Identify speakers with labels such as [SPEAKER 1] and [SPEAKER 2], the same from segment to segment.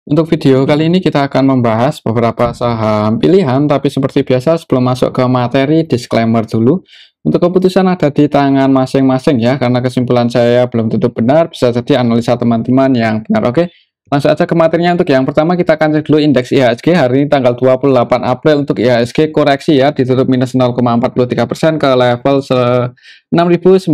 [SPEAKER 1] Untuk video kali ini kita akan membahas beberapa saham pilihan, tapi seperti biasa sebelum masuk ke materi, disclaimer dulu. Untuk keputusan ada di tangan masing-masing ya, karena kesimpulan saya belum tentu benar, bisa jadi analisa teman-teman yang benar. Oke, langsung aja ke materinya. Untuk yang pertama kita akan cek dulu indeks IHSG hari ini tanggal 28 April. Untuk IHSG koreksi ya, ditutup minus 0,43% ke level 6.915.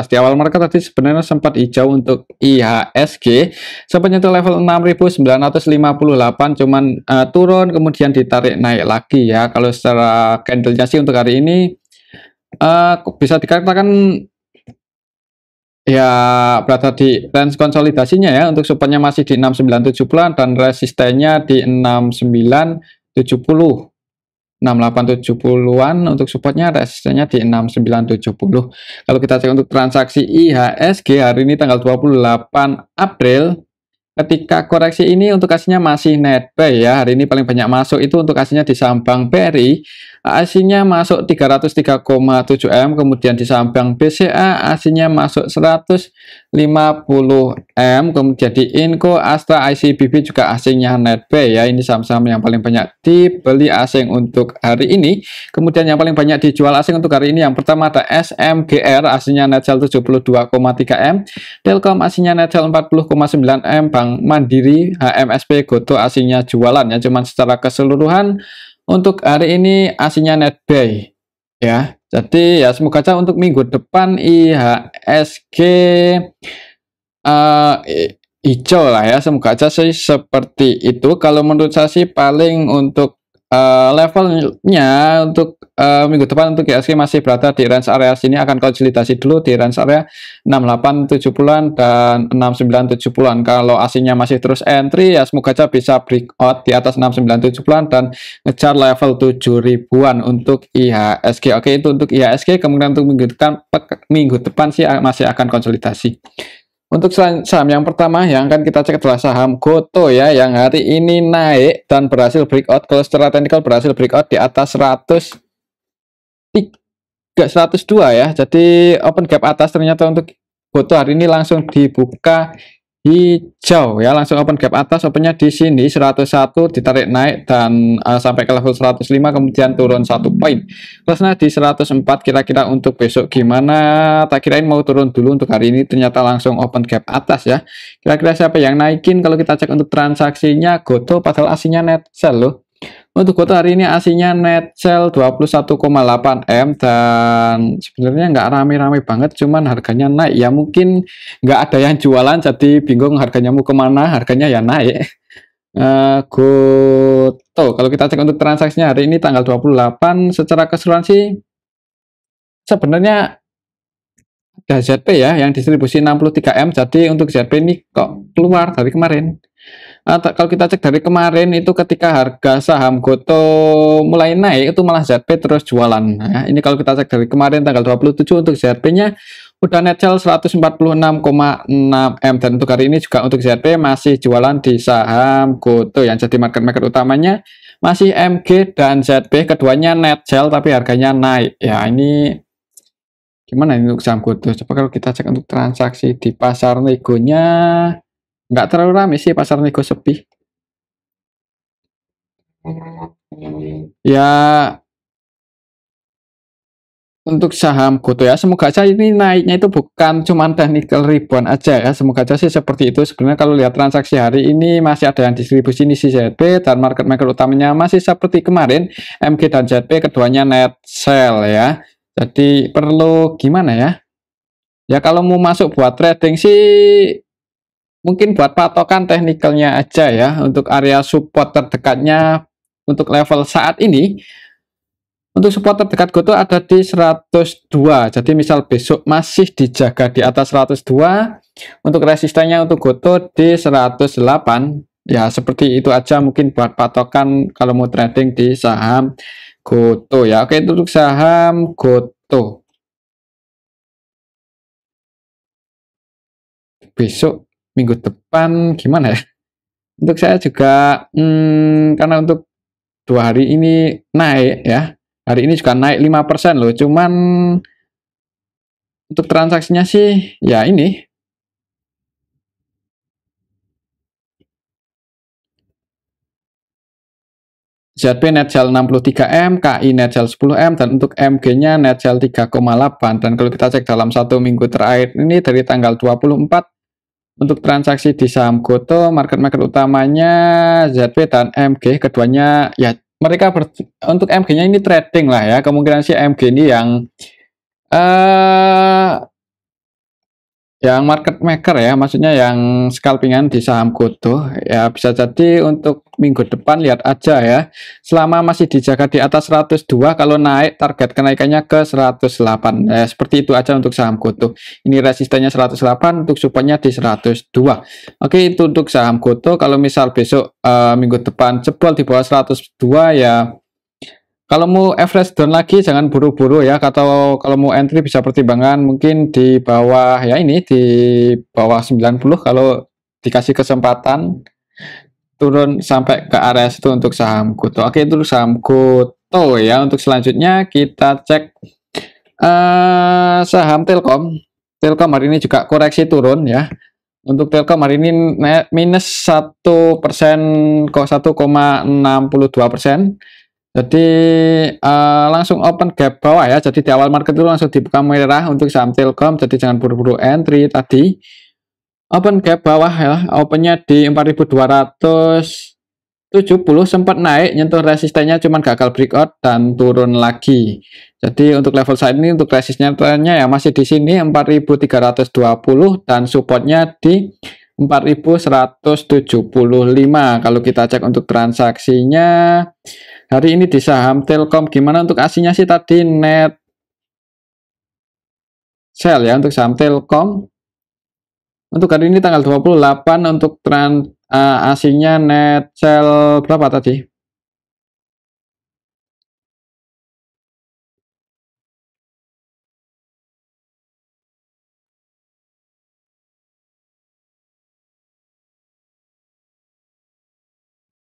[SPEAKER 1] Di awal market tadi sebenarnya sempat hijau untuk IHSG, sempat nyentuh level 6.958, cuman turun kemudian ditarik naik lagi ya. Kalau secara candlenya sih untuk hari ini bisa dikatakan ya berada di range konsolidasinya ya. Untuk supportnya masih di 6970-an dan resistennya di 6970, 6870-an untuk supportnya, resistennya di 6970. Kalau kita cek untuk transaksi IHSG hari ini tanggal 28 April, ketika koreksi ini untuk aslinya masih net buy ya. Hari ini paling banyak masuk itu untuk aslinya di saham Bank BRI, aslinya masuk 303,7 M, kemudian di saham Bank BCA aslinya masuk 150 M, kemudian di Inco, Astra, ICBP juga aslinya net buy ya. Ini saham-saham yang paling banyak dibeli asing untuk hari ini. Kemudian yang paling banyak dijual asing untuk hari ini, yang pertama ada SMGR, aslinya net sell 72,3 M, Telkom aslinya net sell 40,9 M, Bank Mandiri, HMSP, Goto aslinya jualan ya. Cuman secara keseluruhan untuk hari ini aslinya net buy ya. Jadi ya semoga aja untuk minggu depan IHSG hijau lah ya, semoga aja sih seperti itu. Kalau menurut saya sih paling untuk levelnya untuk minggu depan untuk IHSG masih berada di range area sini, akan konsolidasi dulu di range area 6870-an dan 6970-an. Kalau aslinya masih terus entry ya semoga aja bisa breakout di atas 6970-an dan ngejar level 7000-an untuk IHSG. Oke, itu untuk IHSG. Kemudian untuk minggu depan sih masih akan konsolidasi. Untuk saham yang pertama yang akan kita cek adalah saham Goto ya, yang hari ini naik dan berhasil breakout. Kalau secara teknikal berhasil breakout di atas 102 ya. Jadi open gap atas ternyata untuk Goto hari ini langsung dibuka hijau ya, langsung open gap atas, opennya di sini 101, ditarik naik dan sampai ke level 105, kemudian turun 1 poin. Plusnya di 104. Kira-kira untuk besok gimana? Tak kirain mau turun dulu, untuk hari ini ternyata langsung open gap atas ya. Kira-kira siapa yang naikin? Kalau kita cek untuk transaksinya Goto, padahal aslinya net sell loh. Untuk Goto hari ini aslinya net sell 21,8 M dan sebenarnya nggak rame-rame banget, cuman harganya naik ya. Mungkin nggak ada yang jualan jadi bingung harganya mau kemana, harganya ya naik. Goto kalau kita cek untuk transaksinya hari ini tanggal 28, secara keseluruhan sih sebenarnya ada ZP ya yang distribusi 63 M. Jadi untuk ZP ini kok keluar dari kemarin. Kalau kita cek dari kemarin itu ketika harga saham Goto mulai naik itu malah ZP terus jualan. Nah, ini kalau kita cek dari kemarin tanggal 27 untuk ZP-nya udah net sell 146,6 M, dan untuk hari ini juga untuk ZP masih jualan di saham Goto yang jadi market maker utamanya masih MG dan ZP, keduanya net sell tapi harganya naik. Ya ini gimana ini untuk saham Goto? Coba kalau kita cek untuk transaksi di pasar negonya, nggak terlalu ramai sih, pasar nego sepi ya. Untuk saham Goto ya semoga aja ini naiknya itu bukan cuma technical rebound aja ya, semoga aja sih seperti itu. Sebenarnya kalau lihat transaksi hari ini masih ada yang distribusi ini si ZP, dan market maker utamanya masih seperti kemarin MG dan ZP, keduanya net sell ya. Jadi perlu gimana ya, ya kalau mau masuk buat trading sih mungkin buat patokan teknikalnya aja ya. Untuk area support terdekatnya untuk level saat ini, untuk support terdekat Goto ada di 102. Jadi misal besok masih dijaga di atas 102, untuk resistennya untuk Goto di 108. Ya seperti itu aja mungkin buat patokan kalau mau trading di saham Goto ya. Oke, itu untuk saham Goto. Besok minggu depan gimana ya? Untuk saya juga karena untuk 2 hari ini naik ya. Hari ini juga naik 5% loh. Cuman untuk transaksinya sih ya ini ZP net sell 63M, KI net sell 10M, dan untuk MG-nya net sell 3,8. Dan kalau kita cek dalam satu minggu terakhir ini dari tanggal 24 untuk transaksi di saham Goto, market utamanya ZP dan MG, keduanya ya mereka untuk MG-nya ini trading lah ya. Kemungkinan sih MG ini yang market maker ya, maksudnya yang scalpingan di saham Goto ya, bisa jadi untuk minggu depan lihat aja ya, selama masih dijaga di atas 102, kalau naik target kenaikannya ke 108 ya, seperti itu aja untuk saham Goto. Ini resistennya 108, untuk supportnya di 102. Oke, itu untuk saham Goto. Kalau misal besok minggu depan jebol di bawah 102 ya, kalau mau average down lagi jangan buru-buru ya, atau kalau mau entry bisa pertimbangan mungkin di bawah ya, ini di bawah 90 kalau dikasih kesempatan turun sampai ke area itu untuk saham Goto. Oke, itu saham Goto ya. Untuk selanjutnya kita cek saham Telkom. Telkom hari ini juga koreksi turun ya. Untuk Telkom hari ini minus 1%, kok 1,62%. Jadi langsung open gap bawah ya. Jadi di awal market itu langsung dibuka merah untuk saham Telkom. Jadi jangan buru-buru entry tadi. Open gap bawah ya. Opennya di 4270, sempat naik nyentuh resistennya, cuman gagal breakout dan turun lagi. Jadi untuk level saat ini untuk resistennya ya masih di sini 4320 dan supportnya di 4175. Kalau kita cek untuk transaksinya hari ini di saham Telkom gimana, untuk aslinya sih tadi net sell ya untuk saham Telkom. Untuk hari ini tanggal 28 untuk aslinya net sell berapa tadi?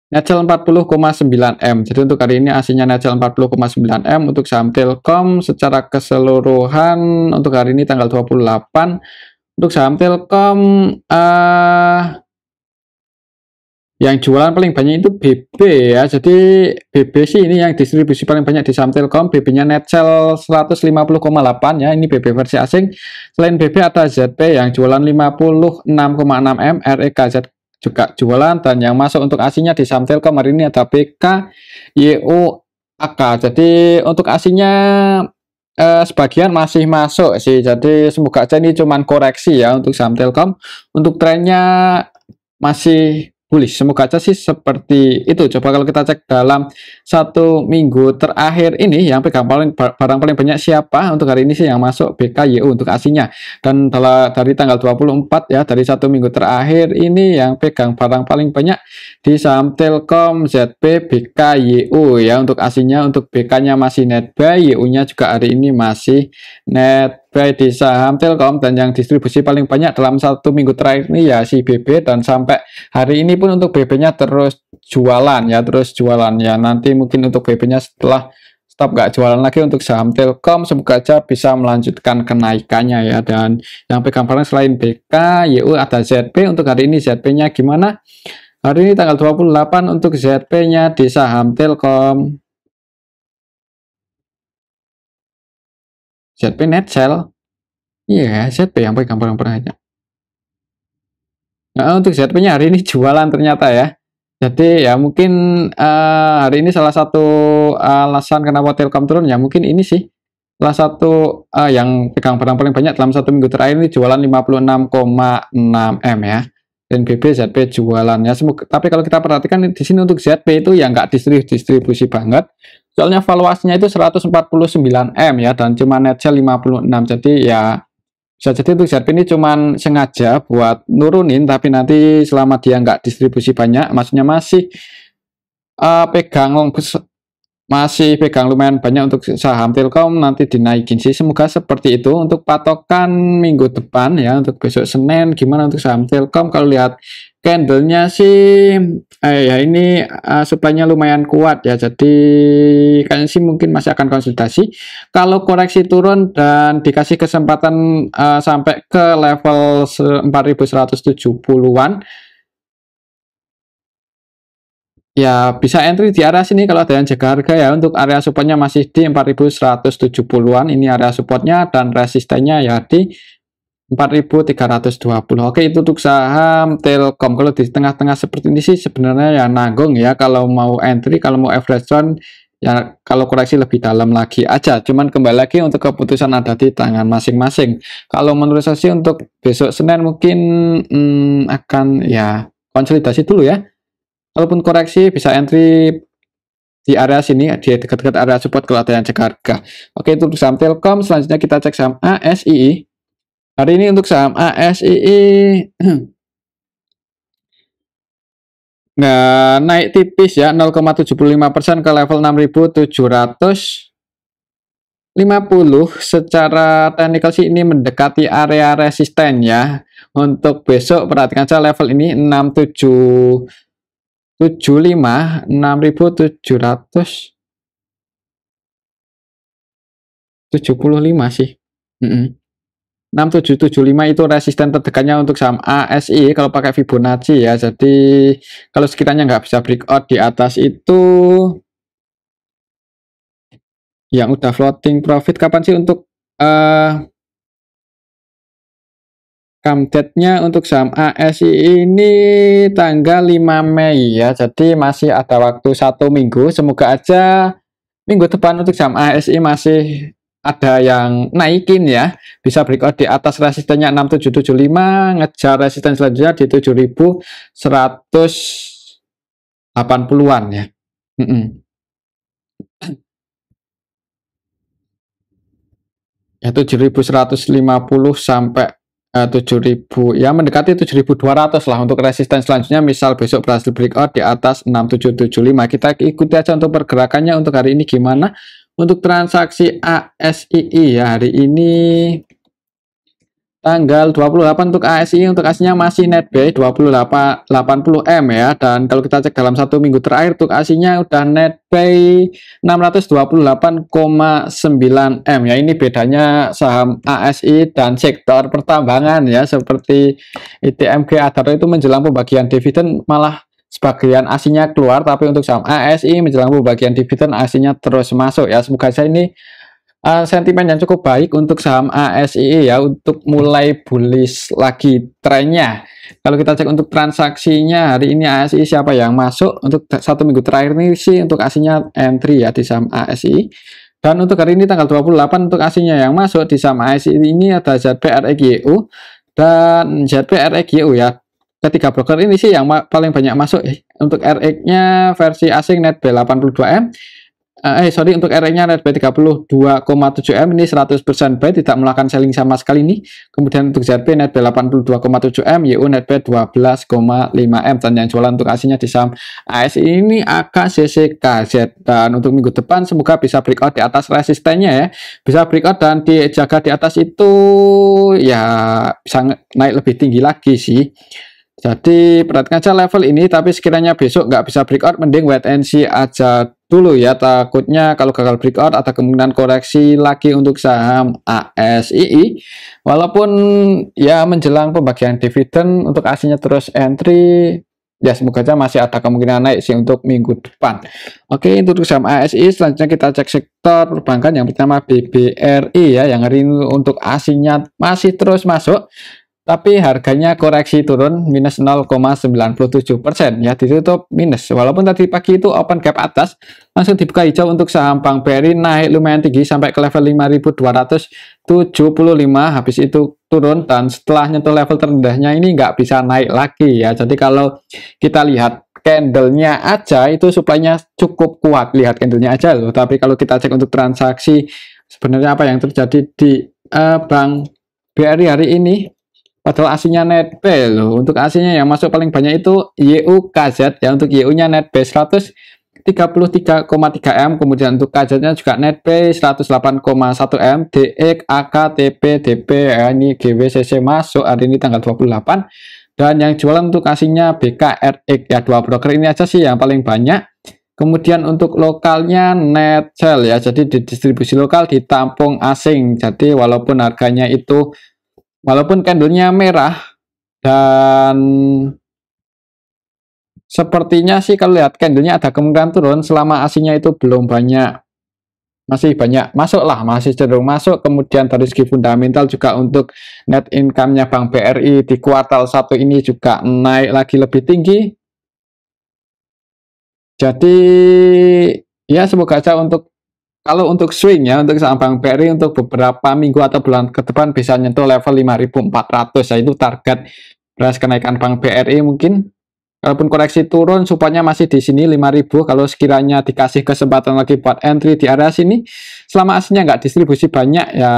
[SPEAKER 1] Net sell 40,9M. Jadi untuk hari ini aslinya net sell 40,9M untuk saham Telkom secara keseluruhan. Untuk hari ini tanggal 28 untuk saham Telkom yang jualan paling banyak itu BB ya. Jadi BB sih ini yang distribusi paling banyak di saham Telkom. BB-nya net sell 150,8 ya. Ini BB versi asing. Selain BB ada ZP yang jualan 56,6M, REKZ juga jualan, dan yang masuk untuk aslinya di saham Telkom hari ini ada BK, YO, AK. Jadi untuk aslinya sebagian masih masuk sih. Jadi semoga aja ini cuman koreksi ya untuk saham Telkom. Untuk trennya masih bullish, semoga aja sih seperti itu. Coba kalau kita cek dalam satu minggu terakhir ini yang pegang barang paling banyak siapa, untuk hari ini sih yang masuk BKYU untuk aslinya. Dan dari tanggal 24 ya, dari satu minggu terakhir ini yang pegang barang paling banyak di saham Telkom, ZP, BKYU ya untuk aslinya. Untuk BK-nya masih net buy, YU-nya juga hari ini masih net buy di saham Telkom, dan yang distribusi paling banyak dalam satu minggu terakhir ini ya si BB, dan sampai hari ini pun untuk BB-nya terus jualan ya, nanti mungkin untuk BB-nya setelah stop nggak jualan lagi untuk saham Telkom, semoga aja bisa melanjutkan kenaikannya ya. Dan yang pegang barang selain BK, YU ada ZP. Untuk hari ini ZP-nya gimana? Hari ini tanggal 28 untuk ZP-nya di saham Telkom, ZP net sell. Iya, ZP yang pegang barang banyak. Nah, untuk ZP-nya hari ini jualan ternyata ya. Jadi ya mungkin hari ini salah satu alasan kenapa Telkom turun ya mungkin ini sih. Salah satu yang pegang barang paling banyak dalam satu minggu terakhir ini jualan 56,6M ya. Dan BB ZP jualannya. Tapi kalau kita perhatikan di sini untuk ZP itu ya nggak distribusi banget. Soalnya valuasinya itu 149M ya, dan cuma net sell 56. Jadi ya bisa jadi untuk ZP ini cuman sengaja buat nurunin, tapi nanti selama dia nggak distribusi banyak, maksudnya masih pegang lumayan banyak untuk saham Telkom, nanti dinaikin sih. Semoga seperti itu. Untuk patokan minggu depan ya, untuk besok Senin gimana untuk saham Telkom? Kalau lihat candlenya sih ya ini supply-nya lumayan kuat ya, jadi kayaknya sih mungkin masih akan konsolidasi. Kalau koreksi turun dan dikasih kesempatan sampai ke level 4170-an, ya bisa entry di area sini kalau ada yang jaga harga ya. Untuk area supportnya masih di 4170-an, ini area supportnya, dan resistennya ya di 4320. Oke, itu untuk saham Telkom. Kalau di tengah-tengah seperti ini sih sebenarnya ya nanggung ya, kalau mau entry, kalau mau average zone ya, kalau koreksi lebih dalam lagi aja. Cuman kembali lagi untuk keputusan ada di tangan masing-masing. Kalau menurut saya sih untuk besok Senin mungkin akan ya konsolidasi dulu ya. Walaupun koreksi bisa entry di area sini, di dekat-dekat area support kalau ada yang cek harga. Oke, itu untuk saham Telkom. Selanjutnya kita cek saham ASII. Hari ini untuk saham ASII nggak naik tipis ya, 0,75% ke level 6.750. Secara teknikal sih ini mendekati area resisten ya. Untuk besok perhatikan saja level ini 6.775, 6.775 sih. 6.775 itu resisten terdekatnya untuk saham ASI kalau pakai Fibonacci ya. Jadi kalau sekiranya nggak bisa breakout di atas itu, yang udah floating profit kapan sih untuk date-nya untuk saham ASI ini tanggal 5 Mei ya. Jadi masih ada waktu 1 minggu. Semoga aja minggu depan untuk saham ASI masih ada yang naikin ya, bisa breakout di atas resistennya 6.775, ngejar resisten selanjutnya di 7.180-an ya. Ya 7.150 sampai 7.000 ya, mendekati 7.200 lah untuk resisten selanjutnya. Misal besok berhasil breakout di atas 6.775, kita ikuti aja untuk pergerakannya untuk hari ini gimana. Untuk transaksi ASII ya, hari ini tanggal 28 untuk ASI, untuk ASI-nya masih net buy 80M ya, dan kalau kita cek dalam 1 minggu terakhir untuk ASI-nya udah net buy 628,9M ya. Ini bedanya saham ASI dan sektor pertambangan ya, seperti ITMG Adaro itu menjelang pembagian dividen malah sebagian ASI-nya keluar, tapi untuk saham ASI menjelang pembagian dividen ASI-nya terus masuk ya. Semoga saja ini sentimen yang cukup baik untuk saham ASI ya, untuk mulai bullish lagi trennya. Kalau kita cek untuk transaksinya hari ini ASI siapa yang masuk untuk 1 minggu terakhir ini sih, untuk ASI-nya entry ya di saham ASI. Dan untuk hari ini tanggal 28 untuk ASI-nya yang masuk di saham ASI ini ada ZPREGU dan ZPREGU ya. Ketiga broker ini sih yang paling banyak masuk. Untuk RX-nya versi asing net buy 82M. Untuk RX-nya net buy 32,7M, ini 100% buy, tidak melakukan selling sama sekali nih. Kemudian untuk ZP net buy 82,7M, YU net buy 12,5M, dan yang jualan untuk ASI-nya di saham ASI ini AKCCKZ. Dan untuk minggu depan semoga bisa breakout di atas resistennya ya, bisa breakout dan dijaga di atas itu ya, bisa naik lebih tinggi lagi sih. Jadi perhatikan aja level ini, tapi sekiranya besok nggak bisa breakout, mending wait and see aja dulu ya. Takutnya kalau gagal breakout ada kemungkinan koreksi lagi untuk saham ASII. Walaupun ya menjelang pembagian dividen untuk ASI-nya terus entry, ya semoga aja masih ada kemungkinan naik sih untuk minggu depan. Oke, untuk saham ASI selanjutnya kita cek sektor perbankan. Yang pertama BBRI ya, yang hari ini untuk ASI-nya masih terus masuk, tapi harganya koreksi turun minus 0,97% ya, ditutup minus. Walaupun tadi pagi itu open gap atas, langsung dibuka hijau untuk saham Bank BRI, naik lumayan tinggi sampai ke level 5.275, habis itu turun, dan setelah nyentuh level terendahnya ini nggak bisa naik lagi ya. Jadi kalau kita lihat candlenya aja itu supply-nya cukup kuat, lihat candlenya aja loh. Tapi kalau kita cek untuk transaksi sebenarnya apa yang terjadi di Bank BRI hari ini, padahal ASI-nya net buy loh. Untuk ASI-nya yang masuk paling banyak itu YUKZ ya. Untuk YU-nya net buy 133,3M, kemudian untuk KZ-nya juga net buy 108,1M, DX, AK, TP, DP ya, ini GWCC masuk hari ini tanggal 28. Dan yang jualan untuk ASI-nya BKRX ya, dua broker ini aja sih yang paling banyak. Kemudian untuk lokalnya net sell ya, jadi di distribusi lokal ditampung asing. Jadi walaupun harganya itu, walaupun candlenya merah dan Sepertinya sih kalau lihat candlenya ada kemungkinan turun selama aslinya itu belum banyak, masih banyak masuk lah, masih cenderung masuk. Kemudian dari segi fundamental juga untuk net income-nya Bank BRI di kuartal 1 ini juga naik lagi lebih tinggi. Jadi ya semoga aja untuk kalau untuk swing ya untuk saham Bank BRI untuk beberapa minggu atau bulan ke depan bisa nyentuh level 5.400 ya, itu target beras kenaikan Bank BRI mungkin. Walaupun koreksi turun, supportnya masih di sini 5.000. Kalau sekiranya dikasih kesempatan lagi buat entry di area sini, selama aslinya nggak distribusi banyak, ya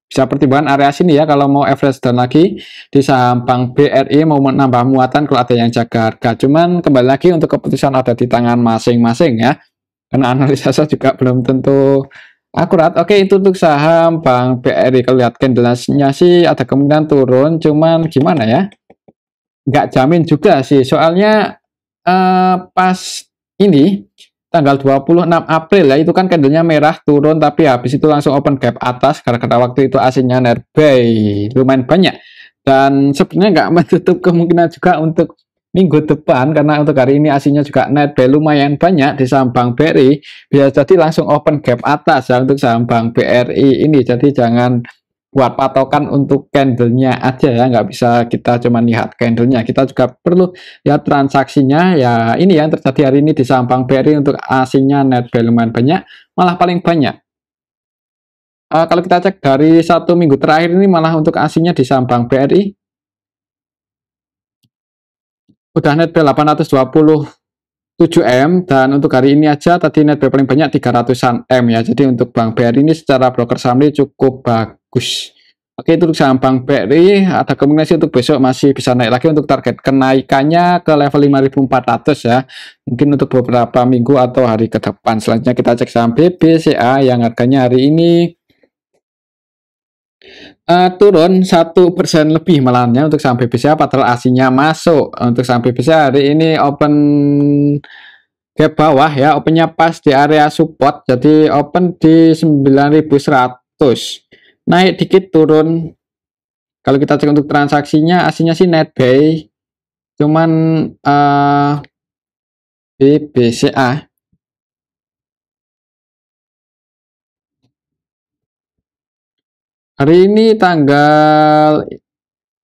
[SPEAKER 1] bisa pertimbangan area sini ya. Kalau mau average dan lagi di saham Bank BRI mau menambah muatan kalau ada yang jaga harga. Cuman kembali lagi untuk keputusan ada di tangan masing-masing ya. Karena analisa saya juga belum tentu akurat. Oke, itu untuk saham Bank BRI. Kalau lihat candlenya sih ada kemungkinan turun, cuman gimana ya? Nggak jamin juga sih, soalnya pas ini tanggal 26 April ya, itu kan candlenya merah turun tapi habis itu langsung open gap atas karena waktu itu aslinya nearby lumayan banyak, dan sebenarnya nggak menutup kemungkinan juga untuk minggu depan karena untuk hari ini aslinya juga nearby lumayan banyak di saham Bank BRI, bisa jadi langsung open gap atas ya untuk saham Bank BRI ini. Jadi jangan buat patokan untuk candlenya aja ya, nggak bisa kita cuma lihat candlenya, kita juga perlu lihat transaksinya ya. Ini yang terjadi hari ini di saham Bank BRI untuk aslinya net lumayan banyak, malah paling banyak. Kalau kita cek dari 1 minggu terakhir ini malah untuk aslinya di saham Bank BRI udah net 827 M, dan untuk hari ini aja tadi net paling banyak 300-an M ya. Jadi untuk Bank BRI ini secara broker saham ini cukup bagus. Oke, itu untuk saham Bank BRI ada kemungkinan sih untuk besok masih bisa naik lagi, untuk target kenaikannya ke level 5.400 ya. Mungkin untuk beberapa minggu atau hari ke depan. Selanjutnya kita cek saham BBCA yang harganya hari ini turun 1% lebih malahnya untuk saham BBCA padahal aslinya masuk. Untuk saham BBCA hari ini open ke bawah ya, opennya pas di area support, jadi open di 9.100, naik dikit turun. Kalau kita cek untuk transaksinya aslinya sih net buy, cuman BBCA hari ini tanggal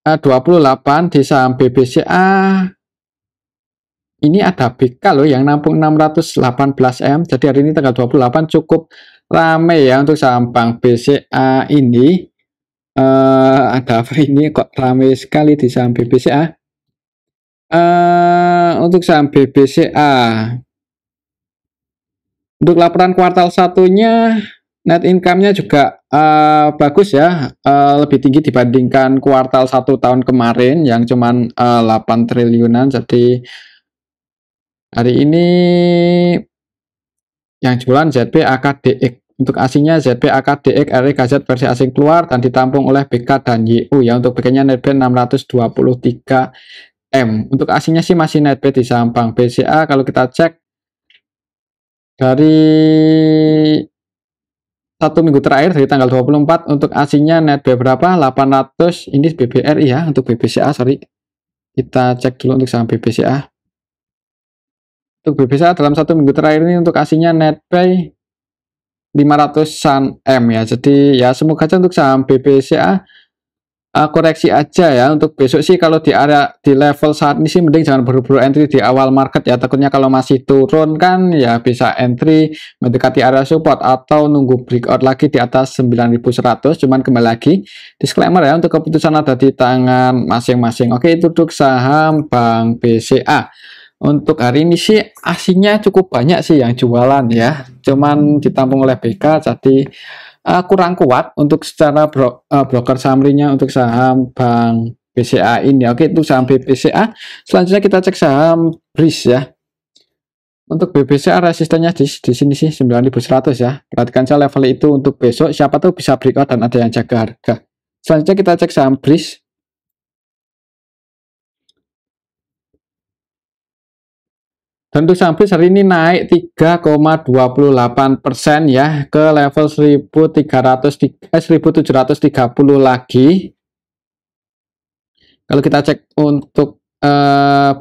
[SPEAKER 1] 28 di saham BBCA ini ada BK loh yang nampung 618 M. Jadi hari ini tanggal 28 cukup ramai ya untuk saham Bank BCA ini. Ada apa ini kok ramai sekali di saham BBCA? Untuk saham BBCA untuk laporan kuartal satunya net income-nya juga bagus ya, lebih tinggi dibandingkan kuartal 1 tahun kemarin yang cuman 8 triliunan. Jadi hari ini yang jualan ZB AKDX, untuk aslinya ZB AKDX RKZ versi asing keluar dan ditampung oleh BK dan YU ya. Untuk BK-nya netbet 623 M. Untuk aslinya sih masih netbet di saham Bank BCA. Kalau kita cek dari 1 minggu terakhir dari tanggal 24 untuk aslinya netbet berapa? 800. Ini BBRI ya, untuk BBCA sorry. Kita cek dulu untuk saham BBCA. Untuk BBCA dalam 1 minggu terakhir ini untuk aslinya netbuy 500-an M ya. Jadi ya semoga aja untuk saham BBCA koreksi aja ya. Untuk besok sih kalau di area di level saat ini sih mending jangan buru-buru entry di awal market ya. Takutnya kalau masih turun kan ya bisa entry mendekati area support atau nunggu breakout lagi di atas 9.100. Cuman kembali lagi disclaimer ya, untuk keputusan ada di tangan masing-masing. Oke, itu untuk saham Bank BCA. Untuk hari ini sih aslinya cukup banyak sih yang jualan ya, cuman ditampung oleh BK jadi kurang kuat untuk secara broker summary-nya untuk saham Bank BCA ini. Oke, itu saham BBCA. Selanjutnya kita cek saham BRIS ya. Untuk BBCA resistennya di sini sih 9.100 ya. Perhatikan saya level itu untuk besok, siapa tahu bisa breakout dan ada yang jaga harga. Selanjutnya kita cek saham BRIS. Dan untuk saham BRIS hari ini naik 3,28% ya ke level 1730 lagi. Kalau kita cek untuk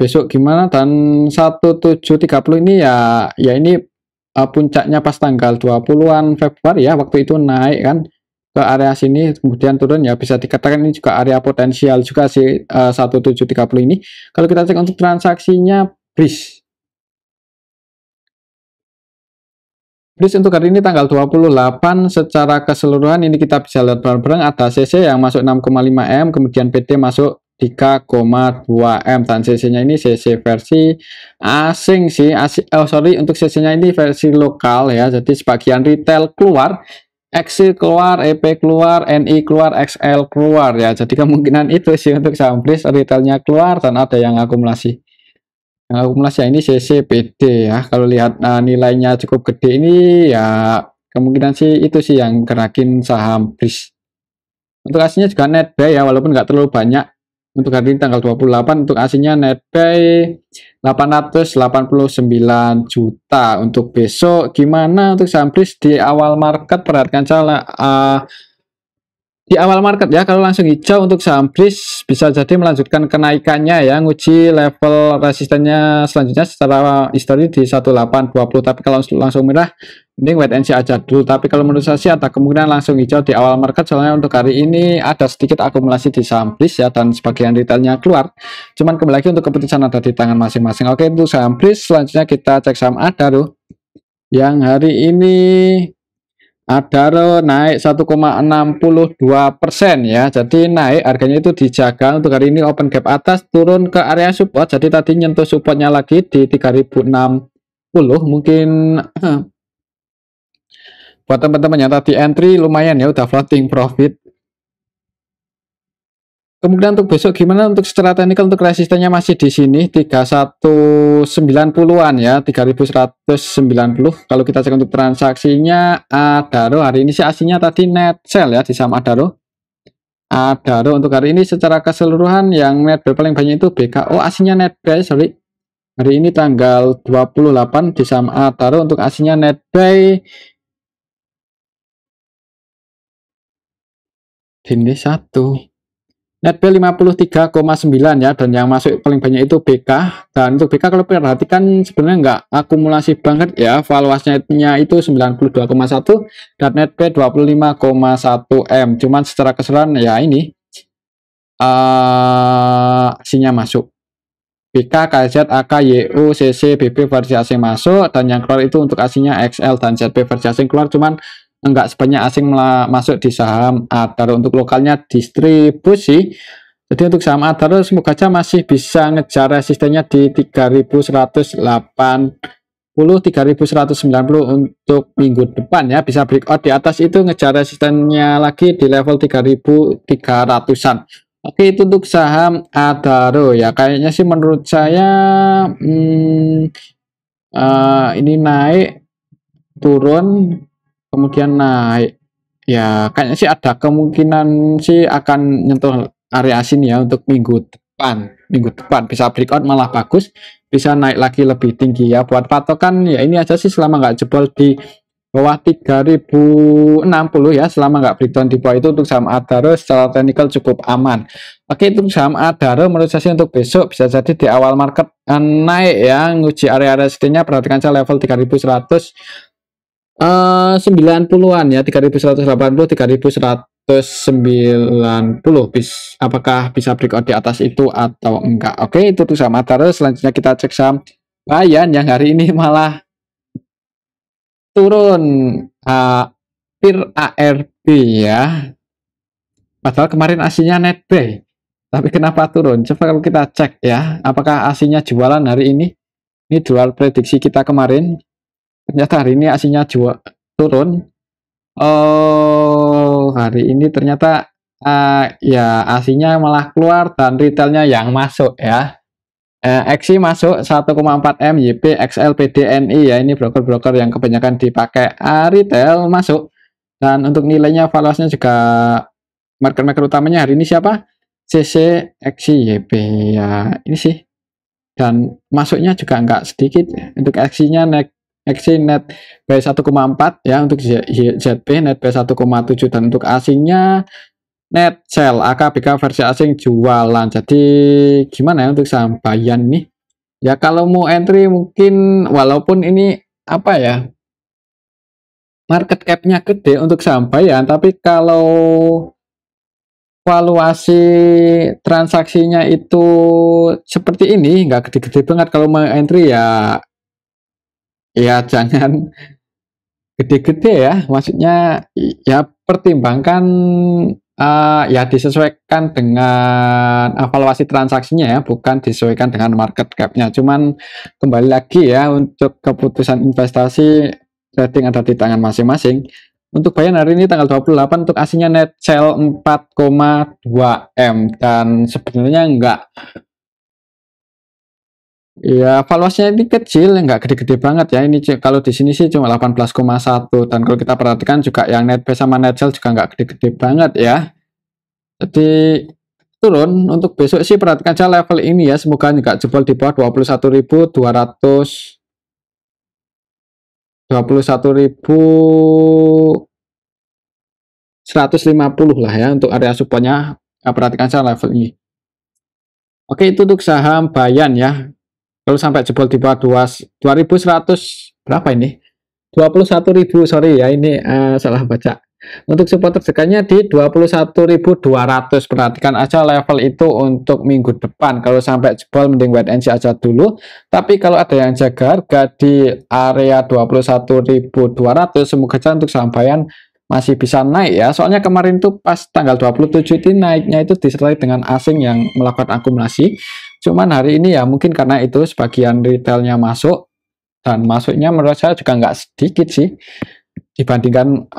[SPEAKER 1] besok gimana, dan 1730 ini ya ini puncaknya pas tanggal 20-an Februari ya, waktu itu naik kan ke area sini kemudian turun ya, bisa dikatakan ini juga area potensial juga sih 1730 ini. Kalau kita cek untuk transaksinya BRIS untuk hari ini tanggal 28 secara keseluruhan ini kita bisa lihat bareng-bareng ada CC yang masuk 6,5 M, kemudian PD masuk 3,2 M, dan CC-nya ini CC versi asing sih, untuk CC-nya ini versi lokal ya, jadi sebagian retail keluar, XC keluar, EP keluar, NI keluar, XL keluar ya, jadi kemungkinan itu sih untuk saham BRIS, retailnya keluar dan ada yang akumulasi. Akumulasi ini CCPD ya, kalau lihat nilainya cukup gede ini ya kemungkinan sih itu sih yang gerakin saham BRIS. Untuk aslinya juga netbuy ya, walaupun nggak terlalu banyak. Untuk hari ini tanggal 28 untuk aslinya netbuy 889 juta. Untuk besok gimana untuk saham BRIS di awal market, perhatikan salah di awal market ya, kalau langsung hijau untuk saham BRIS bisa jadi melanjutkan kenaikannya ya, nguji level resistennya selanjutnya secara histori di 1820, tapi kalau langsung merah mending wait and see aja dulu. Tapi kalau menurut saya sih ada kemungkinan langsung hijau di awal market, soalnya untuk hari ini ada sedikit akumulasi di saham BRIS ya, dan sebagian retailnya keluar, cuman kembali lagi untuk keputusan ada di tangan masing-masing. Oke, untuk saham BRIS selanjutnya kita cek saham Adaro yang hari ini Adaro naik 1,62% ya, jadi naik harganya itu dijaga untuk hari ini open gap atas, turun ke area support, jadi tadi nyentuh supportnya lagi di 3060 mungkin. Buat teman-teman yang tadi entry lumayan ya, udah floating profit. Kemudian untuk besok gimana, untuk secara teknikal untuk resistennya masih di sini 3190-an ya, 3190. Kalau kita cek untuk transaksinya Adaro hari ini sih aslinya tadi net sell ya di saham Adaro. Adaro untuk hari ini secara keseluruhan yang net buy paling banyak itu BKO, aslinya net buy sorry. Hari ini tanggal 28 di saham Adaro untuk aslinya net buy ini satu. Netbuy 53,9 ya, dan yang masuk paling banyak itu BK. Dan untuk BK kalau perhatikan sebenarnya nggak akumulasi banget ya, valuasinya itu 92,1 dan netbuy 25,1 M. Cuman secara keseluruhan ya ini aksinya masuk. BK, KZ, AK, YU, CC, BP versi asing masuk, dan yang keluar itu untuk aslinya XL dan ZB versi asing keluar, cuman enggak sebanyak asing masuk di saham Adaro. Untuk lokalnya distribusi, jadi untuk saham Adaro semoga aja masih bisa ngejar resistennya di 3180 3190 untuk minggu depan ya, bisa breakout di atas itu, ngejar resistennya lagi di level 3300-an. Oke, itu untuk saham Adaro ya, kayaknya sih menurut saya ini naik turun kemudian naik ya, kayaknya sih ada kemungkinan sih akan nyentuh area sini ya untuk minggu depan bisa breakout malah bagus, bisa naik lagi lebih tinggi ya. Buat patokan ya ini aja sih, selama nggak jebol di bawah 3060 ya, selama nggak breakdown di bawah itu untuk saham Adaro secara teknikal cukup aman. Oke, itu saham Adaro menurut saya sih untuk besok bisa jadi di awal market naik ya, nguji area resistennya, perhatikan saya level 3100 90-an ya, 3180 3190 apakah bisa breakout di atas itu atau enggak. Oke, itu tuh saham Adaro. Selanjutnya kita cek saham Bayan yang hari ini malah turun, PIR ARB ya, padahal kemarin aslinya net buy, tapi kenapa turun? Coba kalau kita cek ya, apakah aslinya jualan hari ini jual prediksi kita kemarin, ternyata hari ini aslinya turun. Oh, hari ini ternyata ya aslinya malah keluar dan retailnya yang masuk ya. XI masuk 1,4 M, YP, XL, PDNI ya, ini broker-broker yang kebanyakan dipakai retail masuk. Dan untuk nilainya valuasinya juga market-maker utamanya hari ini siapa? CC, XI, YP ya, ini sih. Dan masuknya juga enggak sedikit ya. Untuk XI-nya XI net by 1,4 ya, untuk ZB net by 1,7, dan untuk asingnya net sell AKBK versi asing jualan. Jadi gimana ya untuk saham Bayan nih? Ya kalau mau entry mungkin walaupun ini apa ya, market cap-nya gede untuk saham Bayan, tapi kalau valuasi transaksinya itu seperti ini, nggak gede-gede banget, kalau mau entry ya jangan gede-gede ya, maksudnya ya pertimbangkan ya disesuaikan dengan valuasi transaksinya ya, bukan disesuaikan dengan market cap-nya. Cuman kembali lagi ya, untuk keputusan investasi trading ada di tangan masing-masing. Untuk Bayan hari ini tanggal 28 untuk aslinya net sell 4,2 M, dan sebenarnya enggak ya, valuasinya ini kecil, enggak gede-gede banget ya. Ini kalau di sini sih cuma 18,1, dan kalau kita perhatikan juga yang net buy sama net sell juga enggak gede-gede banget ya. Jadi turun. Untuk besok sih perhatikan aja level ini ya, semoga enggak jebol di bawah 21.200, 21.150 lah ya untuk area supportnya. Perhatikan saja level ini. Oke, itu untuk saham Bayan ya. Kalau sampai jebol di bawah 2100 berapa ini? 21.000, sorry ya, ini salah baca. Untuk support terdekatnya di 21.200. Perhatikan aja level itu untuk minggu depan. Kalau sampai jebol mending wait and see aja dulu. Tapi kalau ada yang jaga harga di area 21.200, semoga aja untuk saham Bayan masih bisa naik ya. Soalnya kemarin tuh pas tanggal 27 itu naiknya itu disertai dengan asing yang melakukan akumulasi. Cuman hari ini ya mungkin karena itu sebagian retailnya masuk, dan masuknya menurut saya juga nggak sedikit sih dibandingkan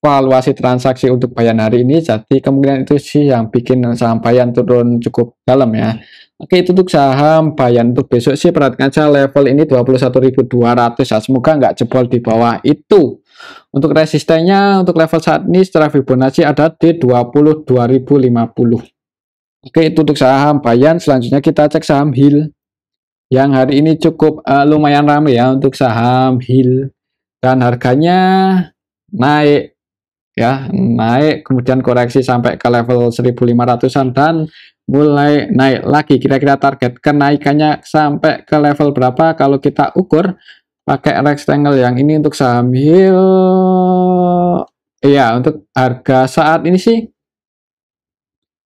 [SPEAKER 1] valuasi transaksi untuk Bayan hari ini. Jadi kemungkinan itu sih yang bikin saham Bayan turun cukup dalam ya. Oke, itu untuk saham Bayan. Untuk besok sih perhatikan aja level ini 21.200 ya, semoga nggak jebol di bawah itu. Untuk resistennya untuk level saat ini secara Fibonacci ada di 22.050. Oke, itu untuk saham Bayan. Selanjutnya kita cek saham HIL yang hari ini cukup lumayan ramai ya untuk saham HIL, dan harganya naik ya, naik kemudian koreksi sampai ke level 1.500-an dan mulai naik lagi. Kira-kira target kenaikannya sampai ke level berapa kalau kita ukur pakai rectangle yang ini untuk saham HIL ya. Untuk harga saat ini sih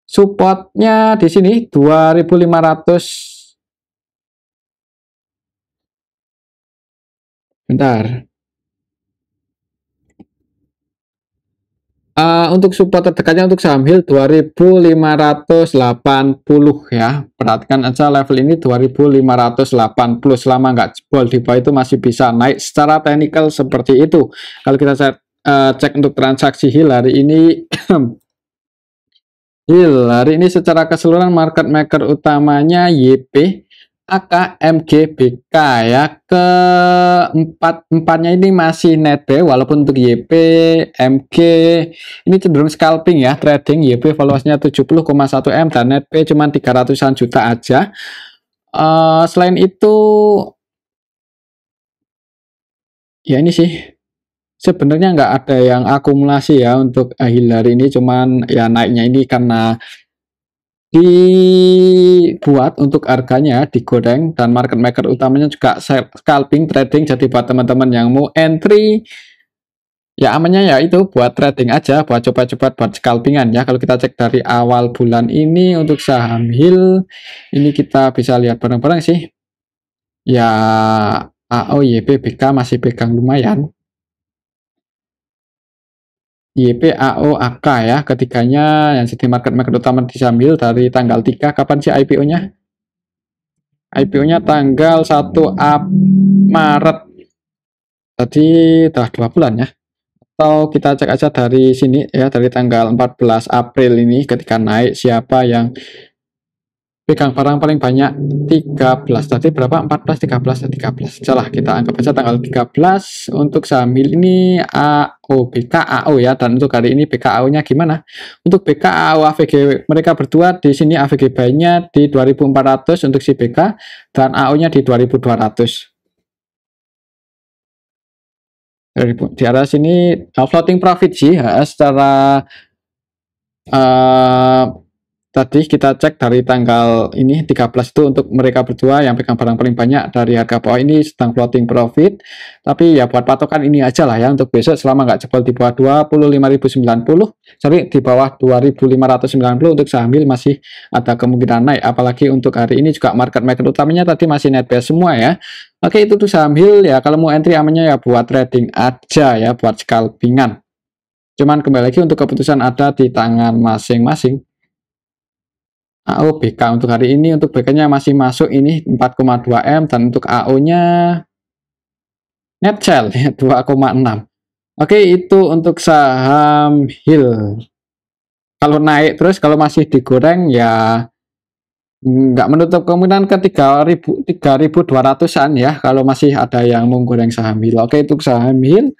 [SPEAKER 1] supportnya di sini 2.500. Bentar. Untuk support terdekatnya untuk saham HIL 2.580 ya. Perhatikan aja level ini 2.580. Selama nggak jebol di bawah itu masih bisa naik secara teknikal seperti itu. Kalau kita cek untuk transaksi HIL hari ini HIL hari ini secara keseluruhan market maker utamanya YP, AK, MG, BK ya. Empatnya ini masih net buy, walaupun untuk YP, MG ini cenderung scalping ya, trading. YP valuasinya 70,1 M dan net buy cuma 300-an juta aja. Selain itu ya ini sih sebenarnya nggak ada yang akumulasi ya untuk HIL hari ini, cuman ya naiknya ini karena dibuat untuk harganya digoreng, dan market maker utamanya juga scalping trading. Jadi buat teman-teman yang mau entry ya amannya ya itu buat trading aja, buat coba-coba buat scalpingan ya. Kalau kita cek dari awal bulan ini untuk saham HIL ini kita bisa lihat bareng-bareng sih ya. AO, YP, BK masih pegang lumayan. YP, AO, AK ya, ketiganya yang jadi market maker utama di saham HIL dari tanggal 3. Kapan sih IPO-nya? IPO-nya tanggal 1 Maret. Tadi udah 2 bulan ya. Atau kita cek aja dari sini ya, dari tanggal 14 April ini ketika naik siapa yang pegang barang paling banyak. 13 tadi berapa? 14, 13. Salah, kita anggap aja tanggal 13. Untuk saham ini AO, BKAO ya, dan untuk hari ini BKAO-nya gimana? Untuk BKAO AVG mereka berdua di sini AVG buy-nya di 2.400 untuk si BK, dan AO-nya di 2.200. Di atas sini floating profit sih secara uh, tadi kita cek dari tanggal ini 13 itu untuk mereka berdua yang pegang barang paling banyak dari harga bawah ini sedang floating profit. Tapi ya buat patokan ini aja lah ya untuk besok selama nggak jebol di bawah 25.090, sorry di bawah 2590 untuk saham HIL masih ada kemungkinan naik. Apalagi untuk hari ini juga market maker utamanya tadi masih net bearish semua ya. Oke itu tuh saham HIL ya, kalau mau entry amannya ya buat trading aja ya, buat scalpingan. Cuman kembali lagi untuk keputusan ada di tangan masing-masing. AO BK untuk hari ini, untuk BK-nya masih masuk ini 4,2 M, dan untuk AO-nya net sell ya 2,6. Oke, itu untuk saham HIL. Kalau naik terus, kalau masih digoreng ya nggak menutup kemungkinan ke 3.200-an ya, kalau masih ada yang mau goreng saham HIL. Oke, untuk saham HIL.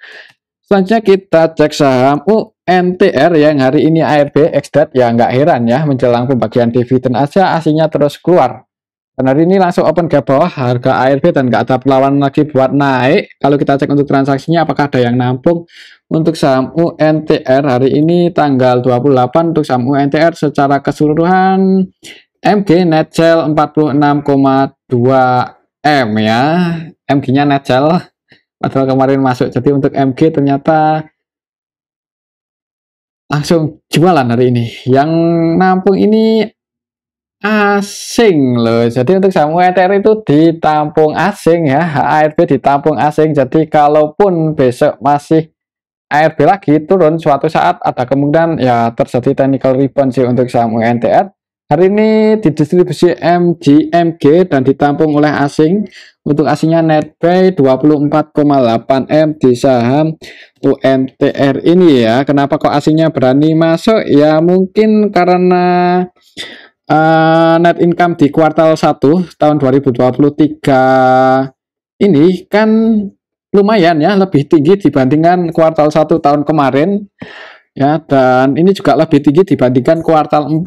[SPEAKER 1] Selanjutnya kita cek saham UNTR yang hari ini ARB ex-date ya, nggak heran ya menjelang pembagian dividen aja aslinya terus keluar. Dan hari ini langsung open gap bawah harga ARB dan nggak ada perlawanan lagi buat naik. Kalau kita cek untuk transaksinya apakah ada yang nampung untuk saham UNTR hari ini tanggal 28 untuk saham UNTR secara keseluruhan MG net sell 46,2 M ya. MG-nya net sell padahal kemarin masuk. Jadi untuk MG ternyata langsung jualan hari ini. Yang nampung ini asing loh. Jadi untuk saham UNTR itu ditampung asing ya, ARB ditampung asing. Jadi kalaupun besok masih ARB lagi turun, suatu saat ada kemungkinan ya terjadi technical rebound sih untuk saham UNTR. Hari ini didistribusi MG dan ditampung oleh asing. Untuk asingnya net buy 24,8 M di saham UNTR ini ya. Kenapa kok asingnya berani masuk? Ya mungkin karena net income di kuartal 1 tahun 2023 ini kan lumayan ya, lebih tinggi dibandingkan kuartal 1 tahun kemarin ya, dan ini juga lebih tinggi dibandingkan kuartal 4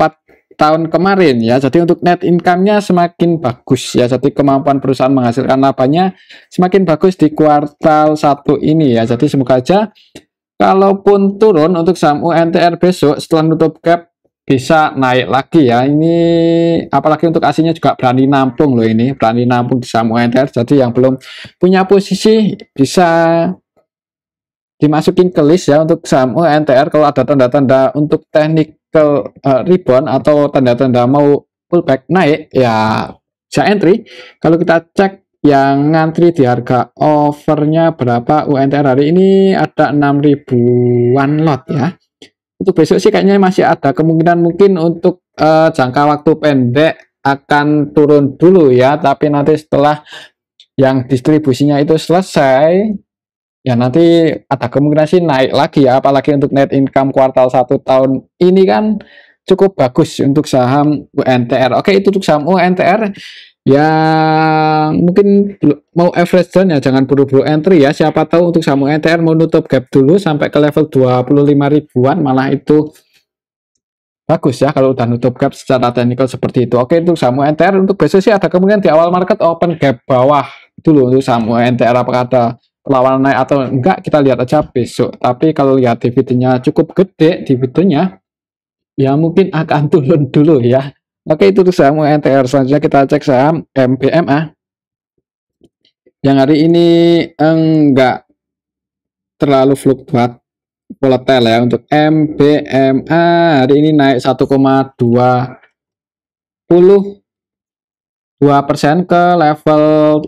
[SPEAKER 1] tahun kemarin ya. Jadi untuk net income-nya semakin bagus ya. Jadi kemampuan perusahaan menghasilkan labanya semakin bagus di kuartal 1 ini ya. Jadi semoga aja kalaupun turun untuk saham UNTR besok setelah nutup gap bisa naik lagi ya. Ini apalagi untuk aslinya juga berani nampung loh, ini berani nampung di saham UNTR. Jadi yang belum punya posisi bisa dimasukin ke list ya untuk saham UNTR. Kalau ada tanda-tanda untuk technical rebound atau tanda-tanda mau pullback naik ya bisa entry. Kalau kita cek yang ngantri di harga overnya berapa UNTR hari ini ada 6 ribuan lot ya. Untuk besok sih kayaknya masih ada kemungkinan mungkin untuk jangka waktu pendek akan turun dulu ya, tapi nanti setelah yang distribusinya itu selesai ya nanti ada kemungkinan sih naik lagi ya, apalagi untuk net income kuartal 1 tahun ini kan cukup bagus untuk saham UNTR. Oke, itu untuk saham UNTR yang mungkin mau average down ya jangan buru-buru entry ya. Siapa tahu untuk saham UNTR mau nutup gap dulu sampai ke level 25 ribuan, malah itu bagus ya kalau udah nutup gap secara teknikal seperti itu. Oke, untuk saham UNTR untuk besok sih ada kemungkinan di awal market open gap bawah dulu untuk saham UNTR, apakah ada perlawanan naik atau enggak kita lihat aja besok. Tapi kalau lihat dividennya cukup gede, dividennya ya mungkin akan turun dulu ya. Oke, itu tuh saham UNTR. Selanjutnya kita cek saham MBMA yang hari ini enggak terlalu fluktuat volatile ya. Untuk MBMA hari ini naik 1,22% ke level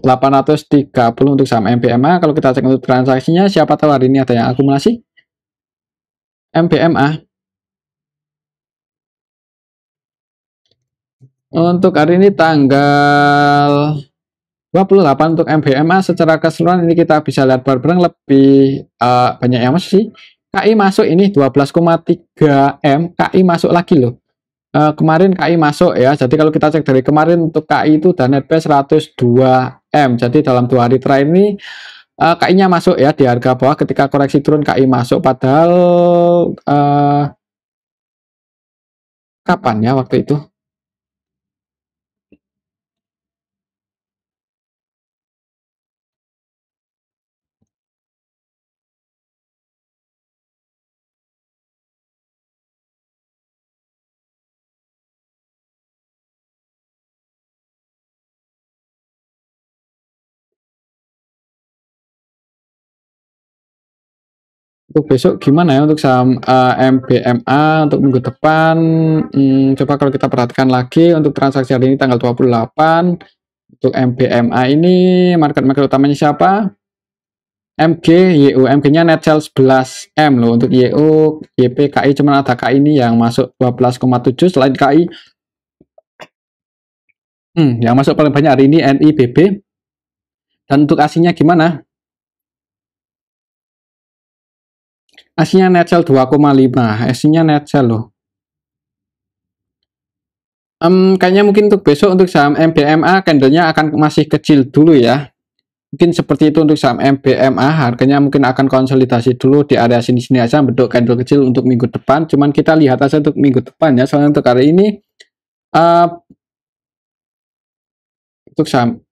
[SPEAKER 1] 830 untuk saham MBMA. Kalau kita cek untuk transaksinya, siapa tahu hari ini ada yang akumulasi MBMA. Untuk hari ini tanggal 28 untuk MBMA secara keseluruhan ini kita bisa lihat bareng lebih banyak yang masuk sih. KI masuk ini 12,3 M, KI masuk lagi loh. Kemarin KI masuk ya. Jadi kalau kita cek dari kemarin untuk KI itu dan net base 102 M. Jadi dalam 2 hari terakhir ini KI-nya masuk ya di harga bawah, ketika koreksi turun KI masuk, padahal kapan ya waktu itu? Untuk besok gimana ya untuk saham MBMA untuk minggu depan? Coba kalau kita perhatikan lagi untuk transaksi hari ini tanggal 28 untuk MBMA ini market utamanya siapa? MG, YU, MG-nya net sell 11M loh untuk YU, YP, KI cuma ada KI ini yang masuk 12,7 selain KI. Yang masuk paling banyak hari ini NI, BB. Dan untuk ASI-nya gimana? ASI-nya net sell 2,5, ASI-nya net sell loh. Kayaknya mungkin untuk besok untuk saham MBMA candlenya akan masih kecil dulu ya. Mungkin seperti itu untuk saham MBMA, harganya mungkin akan konsolidasi dulu di area sini-sini aja, bentuk candle kecil untuk minggu depan. Cuman kita lihat aja untuk minggu depan ya, soalnya untuk hari ini untuk saham,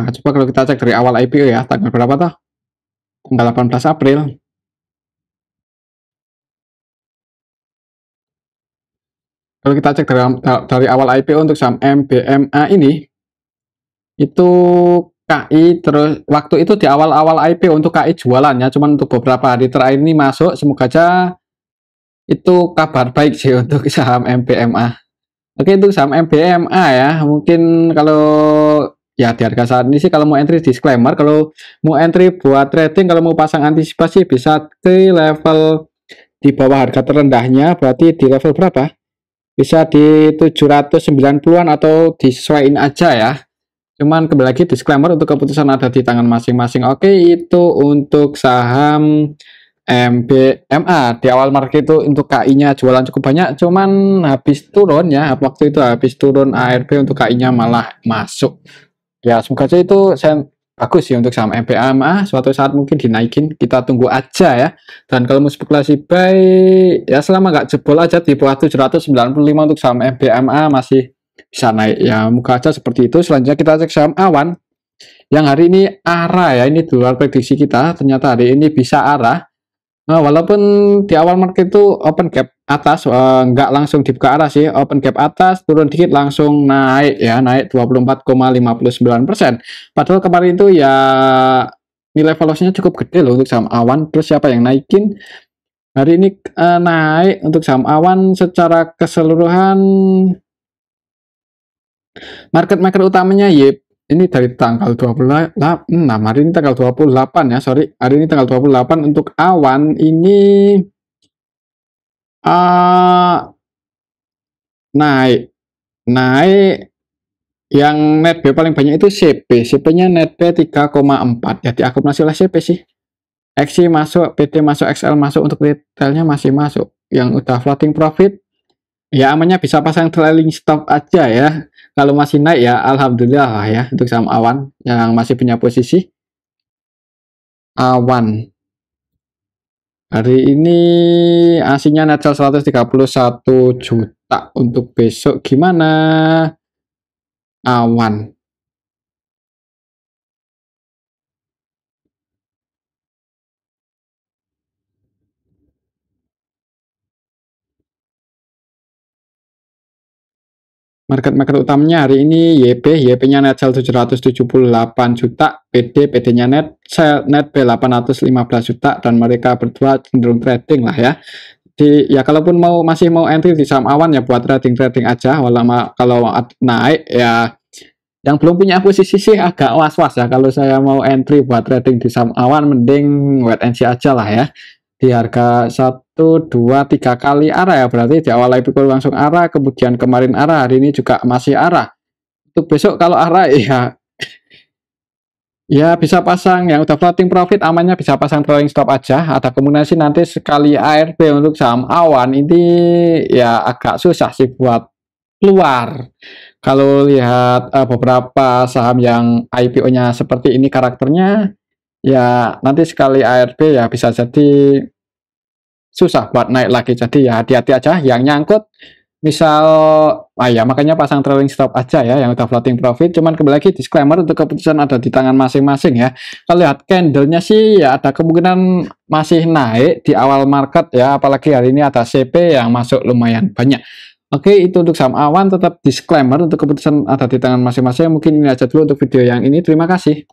[SPEAKER 1] coba kalau kita cek dari awal IPO ya, tanggal berapa toh? Tanggal 18 April. Kalau kita cek dari awal IPO untuk saham MBMA ini, itu KI terus waktu itu di awal-awal IPO untuk KI jualannya, cuman untuk beberapa hari terakhir ini masuk, semoga aja itu kabar baik sih untuk saham MBMA. Oke, untuk saham MBMA ya, mungkin kalau ya di harga saat ini sih kalau mau entry disclaimer, kalau mau entry buat trading, kalau mau pasang antisipasi bisa ke level di bawah harga terendahnya, berarti di level berapa? Bisa di 790-an atau disesuaiin aja ya. Cuman kembali lagi disclaimer untuk keputusan ada di tangan masing-masing. Oke, itu untuk saham MBMA di awal market itu untuk KI-nya jualan cukup banyak, cuman habis turun ya, waktu itu habis turun ARB untuk KI-nya malah masuk. Ya, semoga aja itu bagus sih untuk saham MBMA, suatu saat mungkin dinaikin, kita tunggu aja ya. Dan kalau mau spekulasi buy ya selama nggak jebol aja di bawah 795 untuk saham MBMA masih bisa naik ya, muka aja seperti itu. Selanjutnya kita cek saham Awan yang hari ini arah ya, ini di luar prediksi kita, ternyata hari ini bisa arah. Nah, walaupun di awal market itu open gap atas, nggak langsung dibuka arah sih, open gap atas, turun dikit langsung naik ya, naik 24,59%. Padahal kemarin itu ya nilai valuasinya cukup gede loh untuk saham Awan. Terus siapa yang naikin? Hari ini naik untuk saham Awan secara keseluruhan. Market utamanya YP ini dari tanggal 26, hari ini tanggal 28 ya, sorry, hari ini tanggal 28 untuk Awan ini naik yang net B paling banyak itu CP-nya net B 3,4 ya, diakumulasi oleh CP sih. XI masuk, PT masuk, XL masuk, untuk retailnya masih masuk. Yang udah floating profit ya amannya bisa pasang trailing stop aja ya. Kalau masih naik ya alhamdulillah lah ya untuk saham Awan yang masih punya posisi. Awan hari ini asinya net sell 131 juta. Untuk besok gimana Awan? Market utamanya hari ini YP-nya net sell 778 juta, PD-nya net B 815 juta, dan mereka berdua cenderung trading lah ya. Ya kalaupun masih mau entry di saham Awan ya buat trading aja, kalau naik ya yang belum punya posisi sih agak was-was ya, kalau saya mau entry buat trading di saham Awan mending wait and see aja lah ya. Di harga 1, 2, 3 kali arah ya, berarti di awal IPO langsung arah, kemudian kemarin arah, hari ini juga masih arah. Untuk besok kalau arah ya bisa pasang yang udah floating profit, amannya bisa pasang trailing stop aja. Ada kemungkinan nanti sekali ARB untuk saham Awan ini ya agak susah sih buat keluar. Kalau lihat beberapa saham yang IPO-nya seperti ini karakternya, ya nanti sekali ARB ya bisa jadi susah buat naik lagi. Jadi ya hati-hati aja yang nyangkut, misal ya makanya pasang trailing stop aja ya yang udah floating profit. Cuman kembali lagi disclaimer untuk keputusan ada di tangan masing-masing ya. Kalau lihat candlenya sih ya ada kemungkinan masih naik di awal market ya, apalagi hari ini ada CP yang masuk lumayan banyak. Oke, itu untuk saham Awan, tetap disclaimer untuk keputusan ada di tangan masing-masing. Mungkin ini aja dulu untuk video yang ini, terima kasih.